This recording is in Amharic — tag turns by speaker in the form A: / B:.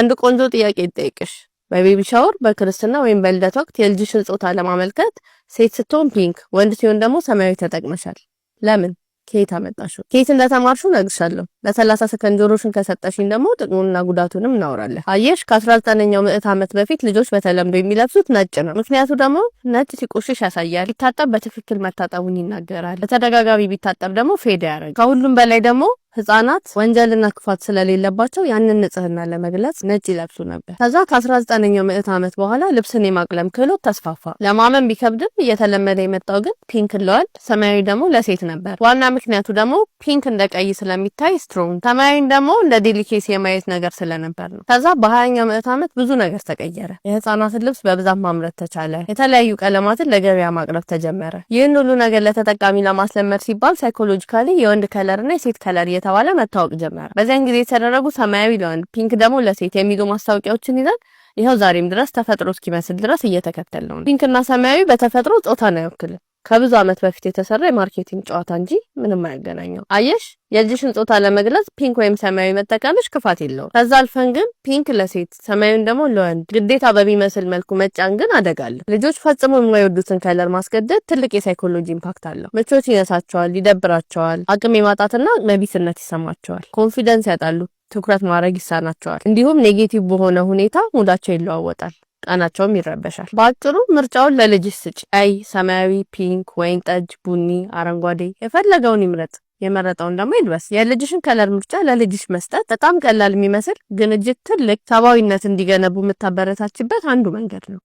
A: አንድ ቆንጆ ጥያቄ ይጠይቅሽ። በቤቢ ሻወር፣ በክርስትና ወይም በልደት ወቅት የልጅሽን ጾታ ለማመልከት ሴት ስትሆን ፒንክ፣ ወንድ ሲሆን ደግሞ ሰማያዊ ተጠቅመሻል። ለምን? ከየት አመጣሽው? ከየት እንደተማርሽው እነግርሻለሁ። ለ30 ሰከንድ ጆሮሽን ከሰጠሽኝ ደግሞ ጥቅሙንና ጉዳቱንም እናወራለን። አየሽ፣ ከ19ኛው ምዕት ዓመት በፊት ልጆች በተለምዶ የሚለብሱት ነጭ ነው። ምክንያቱ ደግሞ ነጭ ሲቆሽሽ ያሳያል። ቢታጠብ በትክክል መታጠቡን ይናገራል። በተደጋጋሚ ቢታጠብ ደግሞ ፌድ ያደርጋል። ከሁሉም በላይ ደግሞ ህፃናት ወንጀልና ክፋት ስለሌለባቸው ያንን ንጽህና ለመግለጽ ነጭ ይለብሱ ነበር። ከዛ ከ19ኛው ምዕት ዓመት በኋላ ልብስን የማቅለም ክህሎት ተስፋፋ። ለማመን ቢከብድም እየተለመደ የመጣው ግን ፒንክ ለወንድ፣ ሰማያዊ ደግሞ ለሴት ነበር። ዋና ምክንያቱ ደግሞ ፒንክ እንደ ቀይ ስለሚታይ ስትሮንግ፣ ሰማያዊን ደግሞ እንደ ዴሊኬሲ የማየት ነገር ስለነበር ነው። ከዛ በ20ኛው ምዕት ዓመት ብዙ ነገር ተቀየረ። የህፃናትን ልብስ በብዛት ማምረት ተቻለ። የተለያዩ ቀለማትን ለገበያ ማቅረብ ተጀመረ። ይህን ሁሉ ነገር ለተጠቃሚ ለማስለመድ ሲባል ሳይኮሎጂካሊ የወንድ ከለርና የሴት ከለር የተባለ መታወቅ ጀመረ። በዚያን ጊዜ የተደረጉ ሰማያዊ ለወንድ ፒንክ ደግሞ ለሴት የሚሉ ማስታወቂያዎችን ይዘን ይኸው ዛሬም ድረስ ተፈጥሮ እስኪመስል ድረስ እየተከተልነው ነው። ፒንክና ሰማያዊ በተፈጥሮ ጾታን አይወክልም። ከብዙ ዓመት በፊት የተሰራ የማርኬቲንግ ጨዋታ እንጂ ምንም አያገናኘው። አየሽ፣ የልጅሽን ጾታ ለመግለጽ ፒንክ ወይም ሰማያዊ መጠቀምሽ ክፋት የለውም። ከዛ አልፈን ግን ፒንክ ለሴት ሰማያዊን ደግሞ ለወንድ ግዴታ በሚመስል መልኩ መጫን ግን አደጋለሁ። ልጆች ፈጽሞ የማይወዱትን ከለር ማስገደድ ትልቅ የሳይኮሎጂ ኢምፓክት አለው። ምቾት ይነሳቸዋል፣ ይደብራቸዋል፣ አቅም የማጣትና መቢስነት ይሰማቸዋል፣ ኮንፊደንስ ያጣሉ፣ ትኩረት ማድረግ ይሳናቸዋል። እንዲሁም ኔጌቲቭ በሆነ ሁኔታ ሙዳቸው ይለዋወጣል፣ ቀናቸውም ይረበሻል። በአጭሩ ምርጫውን ለልጅሽ ስጪ። ቀይ፣ ሰማያዊ፣ ፒንክ፣ ወይን ጠጅ፣ ቡኒ፣ አረንጓዴ፣ የፈለገውን ይምረጥ። የመረጠውን ደግሞ ይልበስ። የልጅሽን ከለር ምርጫ ለልጅሽ መስጠት በጣም ቀላል የሚመስል ግን እጅግ ትልቅ ሰብአዊነት እንዲገነቡ የምታበረታችበት አንዱ መንገድ ነው።